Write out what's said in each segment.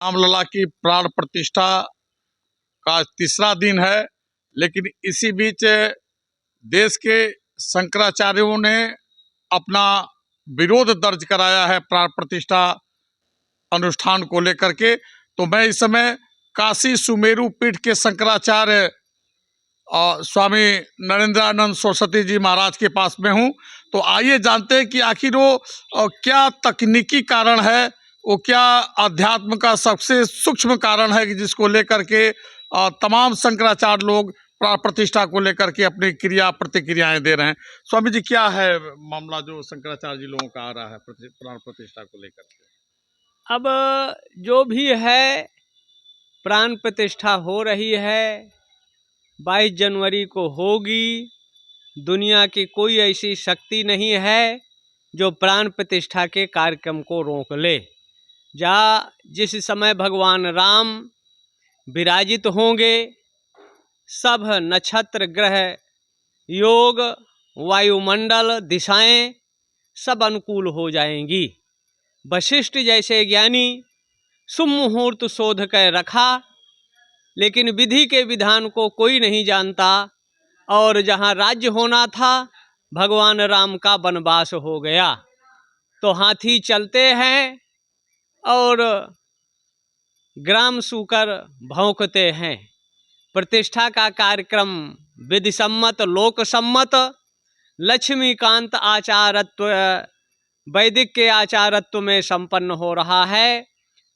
रामलला की प्राण प्रतिष्ठा का तीसरा दिन है, लेकिन इसी बीच देश के शंकराचार्यों ने अपना विरोध दर्ज कराया है प्राण प्रतिष्ठा अनुष्ठान को लेकर के। तो मैं इस समय काशी सुमेरु पीठ के शंकराचार्य स्वामी नरेंद्रानंद सरस्वती जी महाराज के पास में हूँ। तो आइए जानते हैं कि आखिर वो क्या तकनीकी कारण है, वो क्या अध्यात्म का सबसे सूक्ष्म कारण है कि जिसको लेकर के तमाम शंकराचार्य लोग प्राण प्रतिष्ठा को लेकर के अपनी क्रिया प्रतिक्रियाएं दे रहे हैं। स्वामी जी, क्या है मामला जो शंकराचार्य जी लोगों का आ रहा है प्राण प्रतिष्ठा को लेकर के? अब जो भी है प्राण प्रतिष्ठा हो रही है, 22 जनवरी को होगी। दुनिया की कोई ऐसी शक्ति नहीं है जो प्राण प्रतिष्ठा के कार्यक्रम को रोक ले। जिस समय भगवान राम विराजित होंगे, सब नक्षत्र, ग्रह, योग, वायुमंडल, दिशाएं सब अनुकूल हो जाएंगी। वशिष्ठ जैसे ज्ञानी शुभ मुहूर्त शोध कर रखा, लेकिन विधि के विधान को कोई नहीं जानता, और जहाँ राज्य होना था भगवान राम का वनवास हो गया। तो हाथी चलते हैं और ग्राम सूकर भौंकते हैं। प्रतिष्ठा का कार्यक्रम विधि सम्मत, लोक सम्मत, लक्ष्मीकांत आचारत्व, वैदिक के आचारत्व में संपन्न हो रहा है।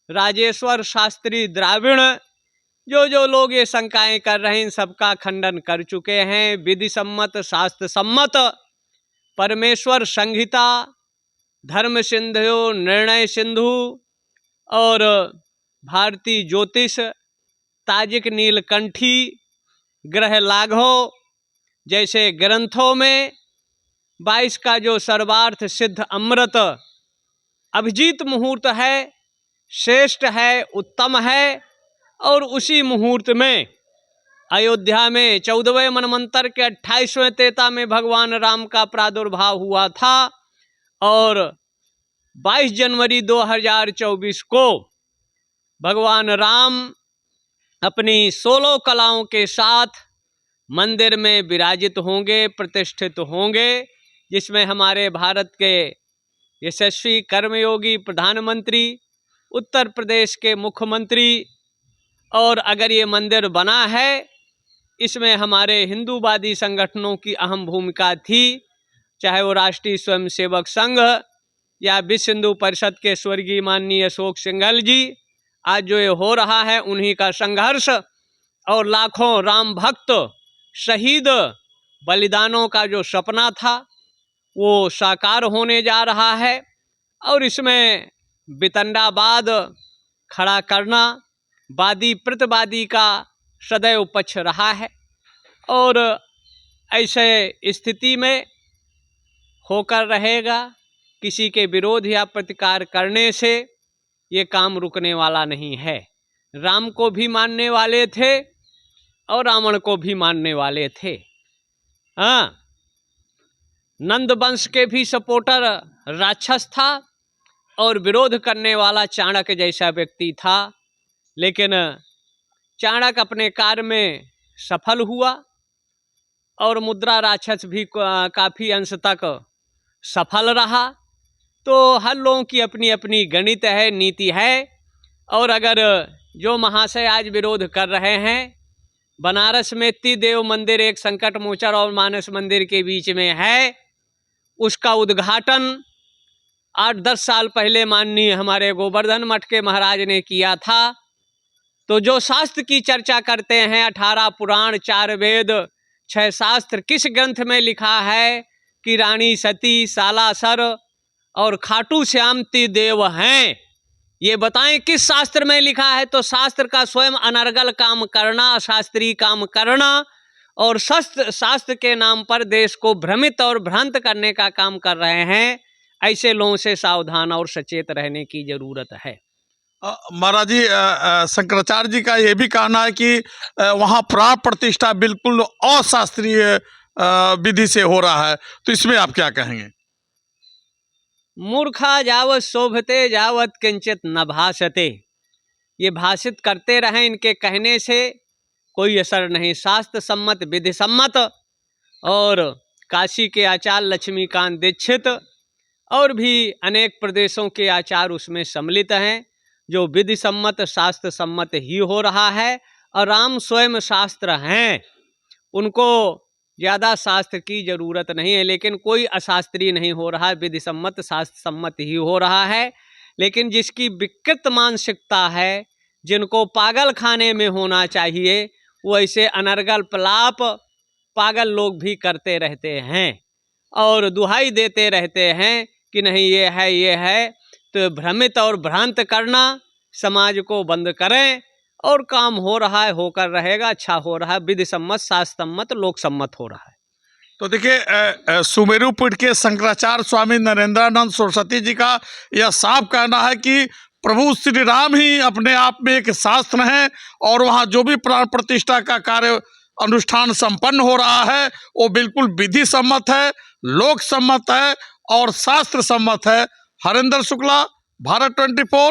राजेश्वर शास्त्री द्राविड़ जो लोग ये शंकाएं कर रहे हैं, सबका खंडन कर चुके हैं। विधि सम्मत, शास्त्र सम्मत, परमेश्वर संहिता, धर्म सिंधु, निर्णय सिंधु और भारतीय ज्योतिष, ताजिक नीलकंठी, ग्रह लाघव जैसे ग्रंथों में 22 का जो सर्वार्थ सिद्ध अमृत अभिजीत मुहूर्त है, श्रेष्ठ है, उत्तम है। और उसी मुहूर्त में अयोध्या में 14वें मनवंतर के 28वें तेता में भगवान राम का प्रादुर्भाव हुआ था, और 22 जनवरी 2024 को भगवान राम अपनी 16 कलाओं के साथ मंदिर में विराजित होंगे, प्रतिष्ठित होंगे, जिसमें हमारे भारत के यशस्वी कर्मयोगी प्रधानमंत्री, उत्तर प्रदेश के मुख्यमंत्री, और अगर ये मंदिर बना है, इसमें हमारे हिंदूवादी संगठनों की अहम भूमिका थी, चाहे वो राष्ट्रीय स्वयंसेवक संघ या विश्व हिंदू परिषद के स्वर्गीय माननीय अशोक सिंघल जी। आज जो ये हो रहा है उन्हीं का संघर्ष और लाखों राम भक्त शहीद बलिदानों का जो सपना था वो साकार होने जा रहा है। और इसमें वितंडावाद खड़ा करना वादी प्रतिवादी का सदैव पक्ष रहा है, और ऐसे स्थिति में होकर रहेगा। किसी के विरोध या प्रतिकार करने से ये काम रुकने वाला नहीं है। राम को भी मानने वाले थे और रावण को भी मानने वाले थे। हाँ, नंद वंश के भी सपोर्टर राक्षस था और विरोध करने वाला चाणक्य जैसा व्यक्ति था, लेकिन चाणक्य अपने कार्य में सफल हुआ और मुद्रा राक्षस भी काफ़ी अंश तक सफल रहा। तो हर लोगों की अपनी अपनी गणित है, नीति है। और अगर जो महाशय आज विरोध कर रहे हैं, बनारस में त्रिदेव मंदिर एक संकट मोचन और मानस मंदिर के बीच में है, उसका उद्घाटन 8-10 साल पहले माननीय हमारे गोवर्धन मठ के महाराज ने किया था। तो जो शास्त्र की चर्चा करते हैं, 18 पुराण, 4 वेद, 6 शास्त्र, किस ग्रंथ में लिखा है कि रानी सती, सालासर और खाटू श्याम त्रिदेव हैं? ये बताएं किस शास्त्र में लिखा है। तो शास्त्र का स्वयं अनर्गल काम करना, अशास्त्रीय काम करना और शास्त्र के नाम पर देश को भ्रमित और भ्रांत करने का काम कर रहे हैं। ऐसे लोगों से सावधान और सचेत रहने की जरूरत है। महाराज जी, शंकराचार्य जी का ये भी कहना है कि वहाँ प्राण प्रतिष्ठा बिल्कुल अशास्त्रीय विधि से हो रहा है, तो इसमें आप क्या कहेंगे? मूर्खा जावत शोभते जावत किंचित न भासते। ये भाषित करते रहें, इनके कहने से कोई असर नहीं। शास्त्र सम्मत, विधि सम्मत, और काशी के आचार्य लक्ष्मीकांत दीक्षित और भी अनेक प्रदेशों के आचार्य उसमें सम्मिलित हैं, जो विधि सम्मत शास्त्र सम्मत ही हो रहा है। और राम स्वयं शास्त्र हैं, उनको ज़्यादा शास्त्र की ज़रूरत नहीं है, लेकिन कोई अशास्त्रीय नहीं हो रहा है, विधि सम्मत शास्त्र सम्मत ही हो रहा है। लेकिन जिसकी विकृत मानसिकता है, जिनको पागल खाने में होना चाहिए, वो ऐसे अनर्गल प्रलाप पागल लोग भी करते रहते हैं और दुहाई देते रहते हैं कि नहीं ये है, ये है। तो भ्रमित और भ्रांत करना समाज को बंद करें, और काम हो रहा है, होकर रहेगा, अच्छा हो रहा है, विधि सम्मत शास्त्र सम्मत लोक सम्मत हो रहा है। तो देखिए, सुमेरु पीठ के शंकराचार्य स्वामी नरेंद्रानंद सरस्वती जी का यह साफ कहना है कि प्रभु श्री राम ही अपने आप में एक शास्त्र हैं, और वहाँ जो भी प्राण प्रतिष्ठा का कार्य अनुष्ठान संपन्न हो रहा है वो बिल्कुल विधि सम्मत है, लोक सम्मत है और शास्त्र सम्मत है। हरेंद्र शुक्ला, भारत 24।